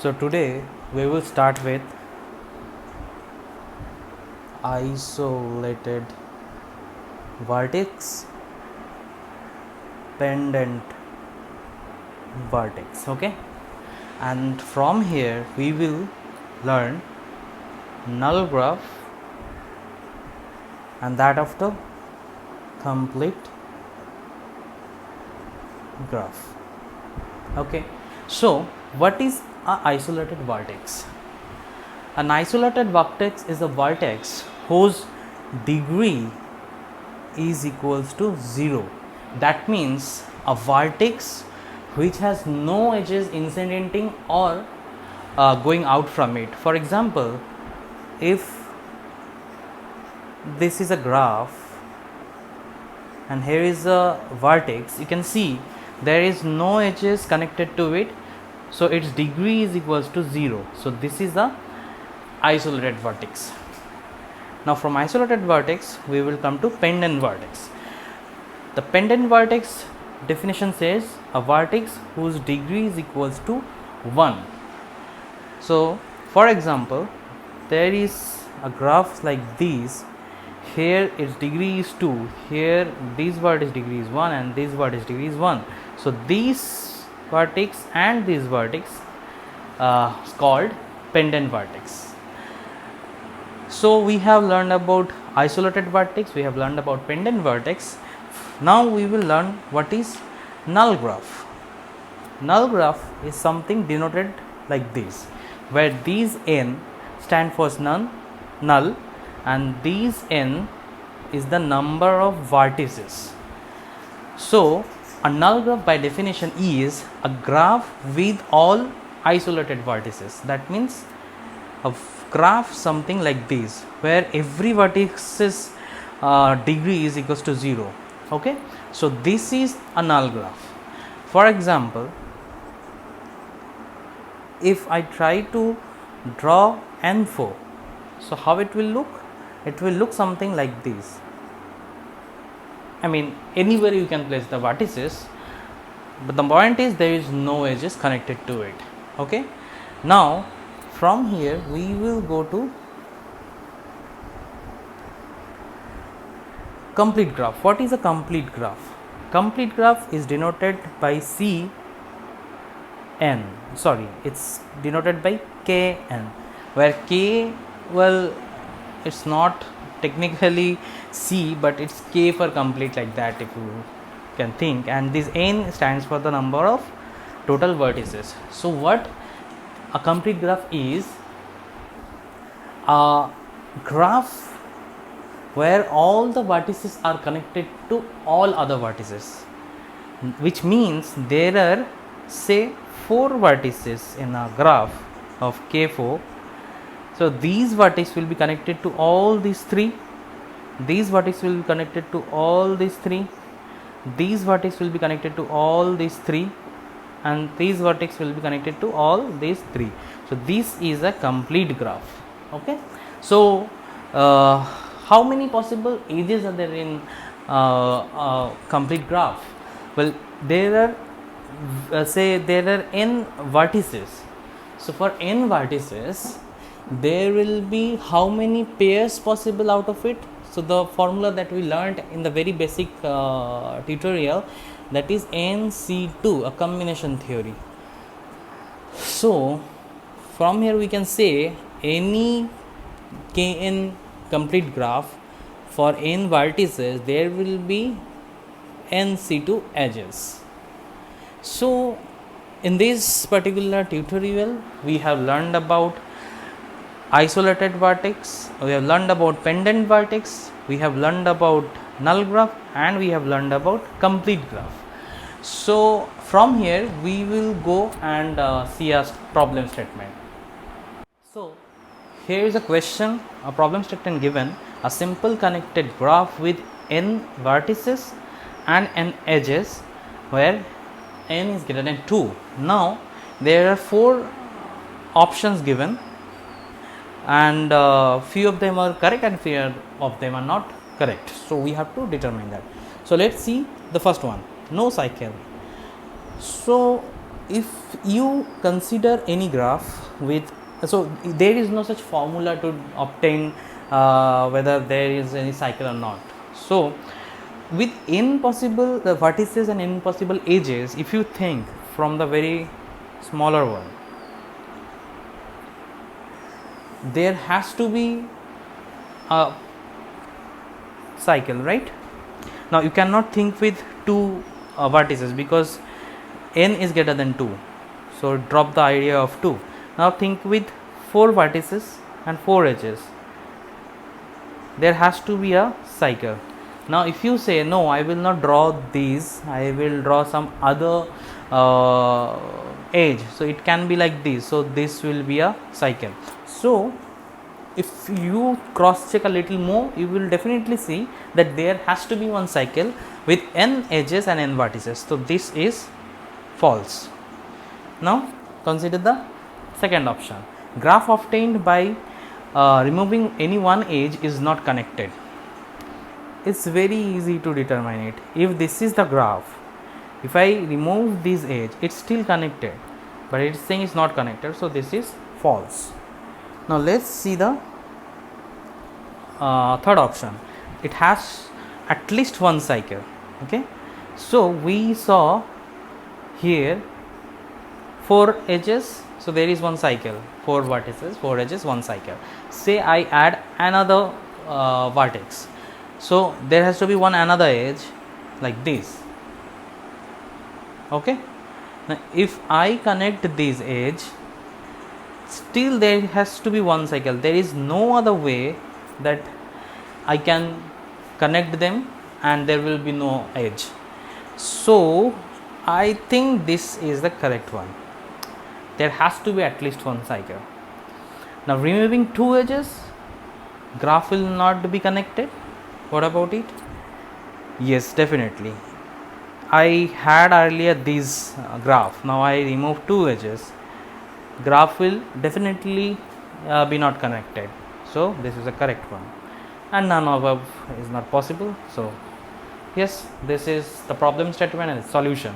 So today we will start with isolated vertex, pendant vertex, okay, and from here we will learn null graph and that of the complete graph. Okay, so what is a isolated vertex? An isolated vertex is a vertex whose degree is equals to 0. That means a vertex which has no edges incidenting or going out from it. For example, if this is a graph and here is a vertex, you can see there is no edges connected to it, so its degree is equals to 0. So this is a isolated vertex. Now from isolated vertex we will come to pendant vertex. The pendant vertex definition says a vertex whose degree is equals to 1. So for example, there is a graph like this. Here its degree is 2, here this vertex degree is 1 and this vertex degree is 1. So this vertex and this vertex is called pendant vertex. So we have learned about isolated vertex, we have learned about pendant vertex. Now we will learn what is null graph. Null graph is something denoted like this, where these n stand for null and these n is the number of vertices. So a null graph by definition is a graph with all isolated vertices. That means a graph something like this, where every vertex's degree is equals to 0. Okay, so this is a null graph. For example, if I try to draw N4, so how it will look? It will look something like this. I mean, anywhere you can place the vertices, but the point is there is no edges connected to it. Okay, now from here we will go to complete graph. What is a complete graph? Complete graph is denoted by it's denoted by Kn, where K, well, it's not technically C, but it's K for complete, like that if you can think, and this N stands for the number of total vertices. So what a complete graph is? A graph where all the vertices are connected to all other vertices, which means there are, say, 4 vertices in a graph of K4. So these vertices will be connected to all these 3, these vertices will be connected to all these 3, these vertices will be connected to all these 3, and these vertex will be connected to all these 3. So this is a complete graph. Okay, so how many possible edges are there in complete graph? Well, there are there are n vertices. So for n vertices there will be how many pairs possible out of it? So the formula that we learned in the very basic tutorial, that is NC2, a combination theory. So from here we can say any Kn complete graph for n vertices there will be NC2 edges. So in this particular tutorial we have learned about isolated vertex, we have learned about pendant vertex, we have learned about null graph, and we have learned about complete graph. So from here we will go and see a problem statement. So here is a question, a problem statement given: a simple connected graph with n vertices and n edges where n is greater than 2. Now there are 4 options given, and few of them are correct and few of them are not correct. So we have to determine that. So let's see the first one, no cycle. So if you consider any graph with, so there is no such formula to obtain whether there is any cycle or not. So with n possible vertices and n possible edges, if you think from the very smaller one, there has to be a cycle, right? Now you cannot think with two vertices because n is greater than 2, so drop the idea of 2. Now think with 4 vertices and 4 edges, there has to be a cycle. Now if you say no, I will not draw these, I will draw some other edge, so it can be like this, so this will be a cycle. So if you cross check a little more, you will definitely see that there has to be one cycle with n edges and n vertices, so this is false. Now consider the second option. Graph obtained by removing any one edge is not connected. It's very easy to determine it. If this is the graph, if I remove this edge, it's still connected, but it's saying it's not connected, so this is false. Now let's see the third option. It has at least one cycle. Okay, so we saw here 4 edges, so there is one cycle, 4 vertices, 4 edges, one cycle. Say I add another vertex, so there has to be one another edge like this. Okay, now if I connect this edge, still there has to be one cycle. There is no other way that I can connect them and there will be no edge. So I think this is the correct one. There has to be at least one cycle. Now removing 2 edges, graph will not be connected. What about it? Yes, definitely. I had earlier this graph. Now I remove 2 edges. Graph will definitely be not connected. So this is the correct one. And none above is not possible. So yes, this is the problem statement and its solution.